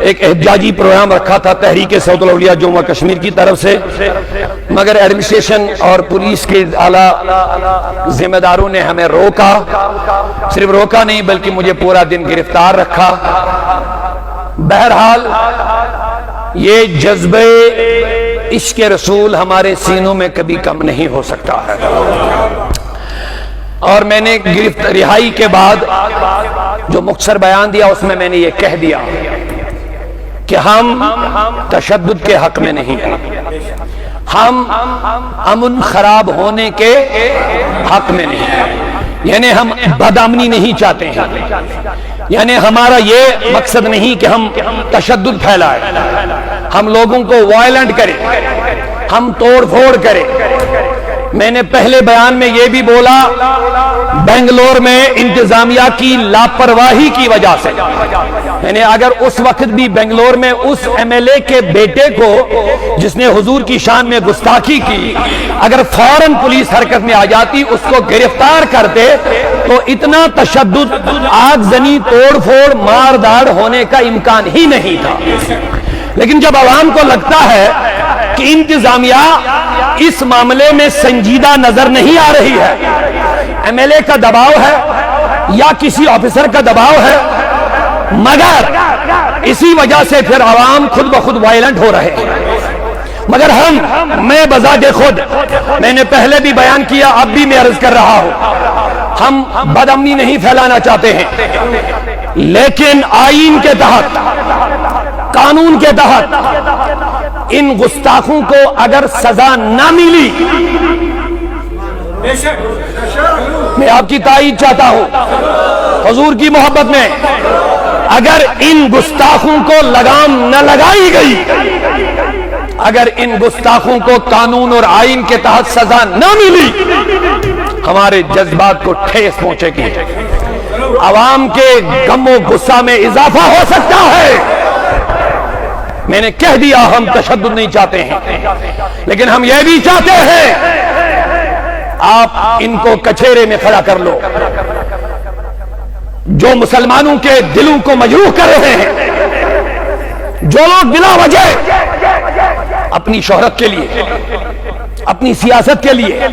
ایک احتجاجی پروگرام رکھا تھا تحریک صوت الاولیاء جموں کشمیر کی طرف سے، مگر ایڈمنسٹریشن اور پولیس کے اعلیٰ ذمہ داروں نے ہمیں روکا، صرف روکا نہیں بلکہ مجھے پورا دن گرفتار رکھا۔ بہرحال یہ جذبہ عشق رسول ہمارے سینوں میں کبھی کم نہیں ہو سکتا ہے، اور میں نے رہائی کے بعد جو مختصر بیان دیا اس میں میں نے یہ کہہ دیا کہ ہم تشدد کے حق میں نہیں ہیں، ہم امن خراب ہونے کے حق میں نہیں ہیں، یعنی ہم بدامنی نہیں چاہتے ہیں، یعنی ہمارا یہ مقصد نہیں کہ ہم تشدد پھیلائیں، ہم لوگوں کو وائلنٹ کریں، ہم توڑ پھوڑ کریں۔ میں نے پہلے بیان میں یہ بھی بولا بنگلور میں انتظامیہ کی لاپرواہی کی وجہ سے، یعنی اگر اس وقت بھی بنگلور میں اس ایم ایل اے کے بیٹے کو جس نے حضور کی شان میں گستاخی کی اگر فوراً پولیس حرکت میں آ جاتی اس کو گرفتار کرتے تو اتنا تشدد، آگ زنی، توڑ پھوڑ، مار داڑ ہونے کا امکان ہی نہیں تھا۔ لیکن جب عوام کو لگتا ہے کہ انتظامیہ اس معاملے میں سنجیدہ نظر نہیں آ رہی ہے، ایم ایل اے کا دباؤ ہے یا کسی آفیسر کا دباؤ ہے، مگر اسی وجہ سے پھر عوام خود بخود وائلنٹ ہو رہے ہیں۔ مگر میں بذات خود، میں نے پہلے بھی بیان کیا، اب بھی میں عرض کر رہا ہوں، ہم بدامنی نہیں پھیلانا چاہتے ہیں، لیکن آئین کے تحت، قانون کے تحت ان گستاخوں کو اگر سزا نہ ملی، میں آپ کی تائید چاہتا ہوں حضور کی محبت میں، اگر ان گستاخوں کو لگام نہ لگائی گئی، اگر ان گستاخوں کو قانون اور آئین کے تحت سزا نہ ملی، ہمارے جذبات کو ٹھیس پہنچے گی، عوام کے غم و غصہ میں اضافہ ہو سکتا ہے۔ میں نے کہہ دیا ہم تشدد نہیں چاہتے ہیں، لیکن ہم یہ بھی چاہتے ہیں آپ ان کو کچہرے میں کھڑا کر لو، جو مسلمانوں کے دلوں کو مجروح کر رہے ہیں، جو لوگ بلا وجہ اپنی شہرت کے لیے، اپنی سیاست کے لیے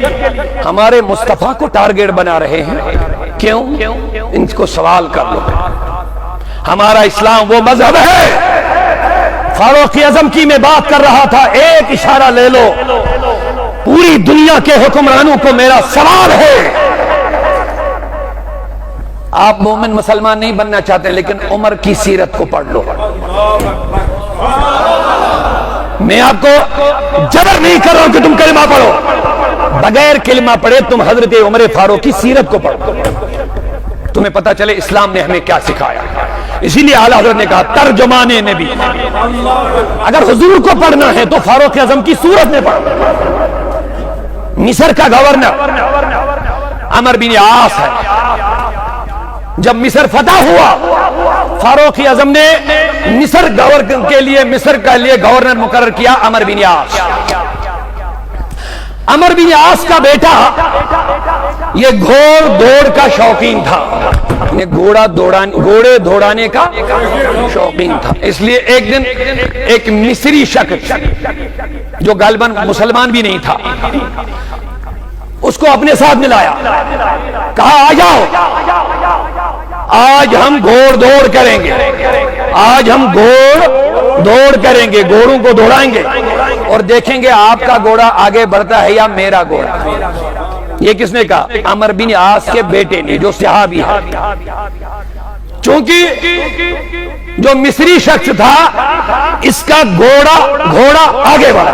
ہمارے مصطفیٰ کو ٹارگیٹ بنا رہے ہیں، کیوں؟ ان کو سوال کر لو۔ ہمارا اسلام وہ مذہب ہے، فاروق اعظم کی میں بات کر رہا تھا، ایک اشارہ لے لو، پوری دنیا کے حکمرانوں کو میرا سوال ہے، آپ مومن مسلمان نہیں بننا چاہتے لیکن عمر کی سیرت کو پڑھ لو۔ میں آپ کو جبر نہیں کر رہا ہوں کہ تم کلمہ پڑھو، بغیر کلمہ پڑھے تم حضرت عمر فاروق کی سیرت کو پڑھو، تمہیں پتہ چلے اسلام نے ہمیں کیا سکھایا۔ اسی لیے اعلیٰ حضرت نے کہا ترجمان نبی، اگر حضور کو پڑھنا ہے تو فاروق اعظم کی صورت میں پڑھو۔ مصر کا گورنر عمر بن عاص ہے، جب مصر فتح ہوا فاروق اعظم نے مصر گورنر کے لیے، مصر کے لیے گورنر مقرر کیا عمر بن عاص۔ عمر بن عاص کا بیٹا یہ گھوڑ دوڑ کا شوقین تھا، گھوڑے دوڑانے کا شوقین تھا، اس لیے ایک دن ایک مصری شخص جو غالباً مسلمان بھی نہیں تھا اس کو اپنے ساتھ ملایا، کہا آ جاؤ، آج ہم گھوڑ دوڑ کریں گے، آج ہم گھوڑ دوڑ کریں گے، گھوڑوں کو دوڑائیں گے اور دیکھیں گے آپ کا گھوڑا آگے بڑھتا ہے یا میرا گھوڑا۔ یہ کس نے کہا؟ عمر بن عاص کے بیٹے نے، جو صحابی ہے۔ چونکہ جو مصری شخص تھا اس کا گھوڑا آگے بڑھا،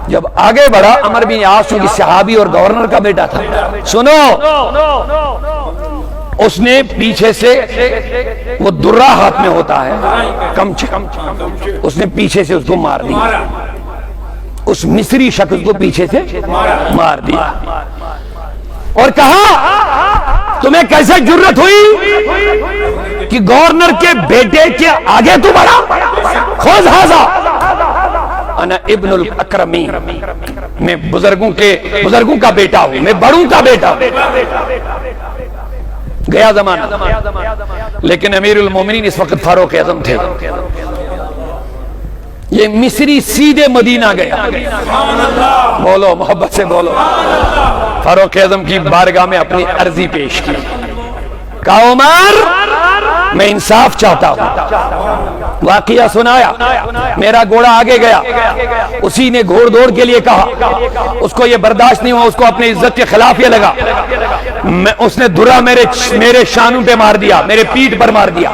جب آگے بڑھا عمر بن عاص چونکہ صحابی اور گورنر کا بیٹا تھا، سنو، اس نے پیچھے سے، وہ درہ ہاتھ میں ہوتا ہے کمچ، اس نے پیچھے سے اس کو مار دیا، اس مصری شخص کو پیچھے سے مار دیا اور کہا تمہیں کیسے جرت ہوئی کہ گورنر کے بیٹے کے آگے تو بڑھا؟ خذ ھذا انا ابن الاکرمین، میں بزرگوں کا بیٹا ہوں، میں بڑوں کا بیٹا ہوں۔ گیا زمانہ، لیکن امیر المومنین اس وقت فاروق اعظم تھے. یہ مصری سیدھے مدینہ گیا. بولو محبت سے بولو. فاروق اعظم کی بارگاہ میں اپنی عرضی پیش کی. کہا عمر میں انصاف چاہتا ہوں. واقعہ سنایا. میرا گھوڑا آگے گیا، اسی نے گھوڑ دوڑ کے لیے کہا، اس کو یہ برداشت نہیں ہوا، اس کو اپنی عزت کے خلاف یہ لگا. اس نے درہ میرے شانوں پہ مار دیا، میرے پیٹھ پر مار دیا،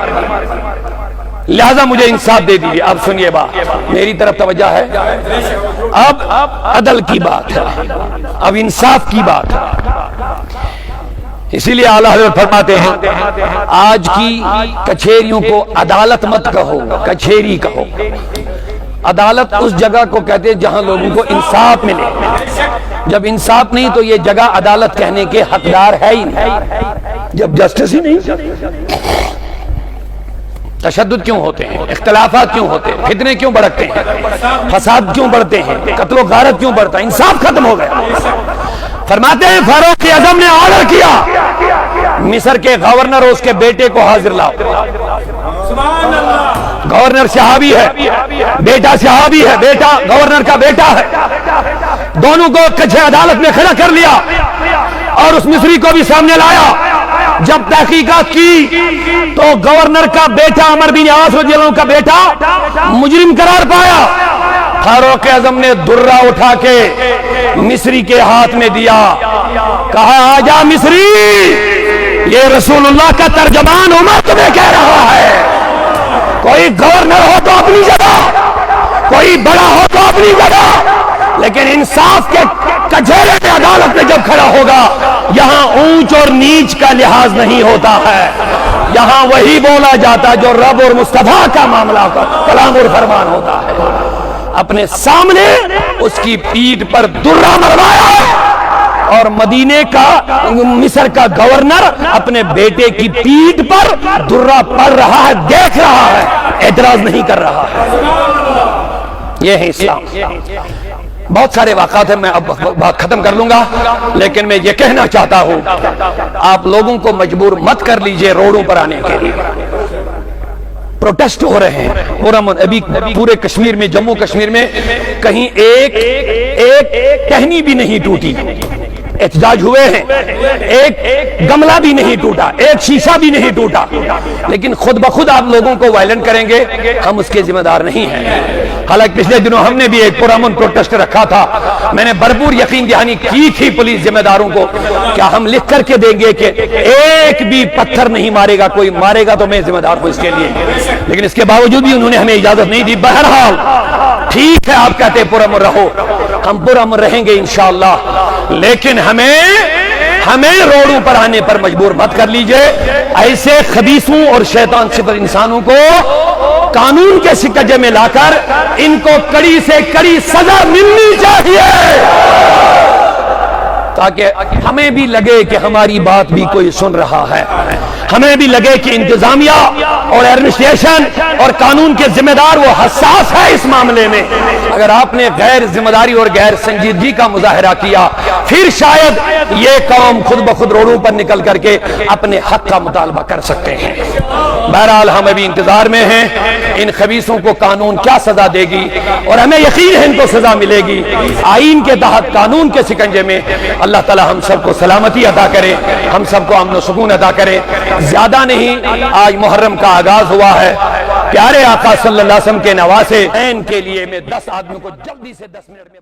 لہذا مجھے انصاف دے دیجیے. اب سنیے بات، میری طرف توجہ ہے. اب عدل کی بات ہے، اب انصاف کی بات ہے. اسی لیے اعلیٰ حضرت فرماتے ہیں آج کی کچہریوں کو عدالت مت کہو، کچہری کہو. عدالت اس جگہ کو کہتے ہیں جہاں لوگوں کو انصاف ملے. جب انصاف نہیں تو یہ جگہ عدالت کہنے کے حقدار ہے ہی نہیں. جب جسٹس ہی نہیں، تشدد کیوں ہوتے ہیں، اختلافات کیوں ہوتے ہیں، فتنے کیوں بڑھتے ہیں، فساد کیوں بڑھتے ہیں، قتل و غارت کیوں بڑھتا ہے؟ انصاف ختم ہو گیا. فرماتے ہیں فاروق اعظم نے آرڈر کیا مصر کے گورنر اور اس کے بیٹے کو حاضر لاؤ. گورنر صحابی ہے، بیٹا صحابی ہے، بیٹا گورنر کا بیٹا ہے. دونوں کو کچھ عدالت میں کھڑا کر لیا اور اس مصری کو بھی سامنے لایا. جب تحقیقات کی تو گورنر کا بیٹا عمر بن عاص رضی اللہ عنہ کا بیٹا مجرم قرار پایا. فاروق اعظم نے درہ اٹھا کے مصری کے ہاتھ میں دیا، کہا آجا مصری، یہ رسول اللہ کا ترجمان عمر تمہیں کہہ رہا ہے. کوئی گورنر ہو تو اپنی جگہ، کوئی بڑا ہو تو اپنی جگہ، لیکن انصاف کے کچہرے میں عدالت میں جب کھڑا ہوگا یہاں اونچ اور نیچ کا لحاظ نہیں ہوتا ہے. یہاں وہی بولا جاتا جو رب اور مصطفیٰ کا معاملہ کا کلام اور فرمان ہوتا ہے. اپنے سامنے اس کی پیٹھ پر درہ مروایا اور مدینے کا مصر کا گورنر اپنے بیٹے کی پیٹھ پر درہ پڑ رہا ہے، دیکھ رہا ہے، اعتراض نہیں کر رہا ہے. یہ ہے اسلام. بہت سارے واقعات ہیں، میں اب بات ختم کر لوں گا، لیکن میں یہ کہنا چاہتا ہوں آپ لوگوں کو مجبور مت کر لیجئے روڈوں پر آنے کے لیے. پروٹیسٹ ہو رہے ہیں ابھی پورے کشمیر میں، جموں کشمیر میں کہیں ایک ٹہنی بھی نہیں ٹوٹی. احتجاج ہوئے ہیں، ایک گملہ بھی نہیں ٹوٹا، ایک شیشہ بھی نہیں ٹوٹا. لیکن خود بخود آپ لوگوں کو وائلنٹ کریں گے، ہم اس کے ذمہ دار نہیں ہیں. حالانکہ پچھلے دنوں ہم نے بھی ایک پرامن پروٹیسٹ رکھا تھا. میں نے بھرپور یقین دہانی کی تھی پولیس ذمہ داروں کو، کیا ہم لکھ کر کے دیں گے کہ ایک بھی پتھر نہیں مارے گا، کوئی مارے گا تو میں ذمہ دار ہوں اس کے لیے. لیکن اس کے باوجود بھی انہوں نے ہمیں اجازت نہیں دی. بہرحال ٹھیک ہے، آپ کہتے ہیں پرامن رہو، ہم پرامن رہیں گے انشاءاللہ، لیکن ہمیں روڈوں پر آنے پر مجبور مت کر لیجئے. ایسے خبیثوں اور شیطان صفت انسانوں کو قانون کے سکجے میں لا کر ان کو کڑی سے کڑی سزا ملنی چاہیے، تاکہ ہمیں بھی لگے کہ ہماری بات بھی کوئی سن رہا ہے. ہمیں بھی لگے کہ انتظامیہ اور ایڈمنسٹریشن اور قانون کے ذمہ دار وہ حساس ہے اس معاملے میں. اگر آپ نے غیر ذمہ داری اور غیر سنجیدگی کا مظاہرہ کیا، پھر شاید یہ قوم خود بخود روڈوں پر نکل کر کے اپنے حق کا مطالبہ کر سکتے ہیں. بہرحال ہم ابھی انتظار میں ہیں ان خبیثوں کو قانون کیا سزا دے گی، اور ہمیں یقین ہے ان کو سزا ملے گی. آئین کے تحت قانون کے شکنجے میں اللہ تعالی ہم سب کو سلامتی عطا کرے، ہم سب کو امن و سکون عطا کرے. زیادہ نہیں، آج محرم کا آغاز ہوا ہے. پیارے آقا صلی اللہ علیہ وسلم کے نواسے کے لیے میں 10 آدمیوں کو جلدی سے 10 منٹ میں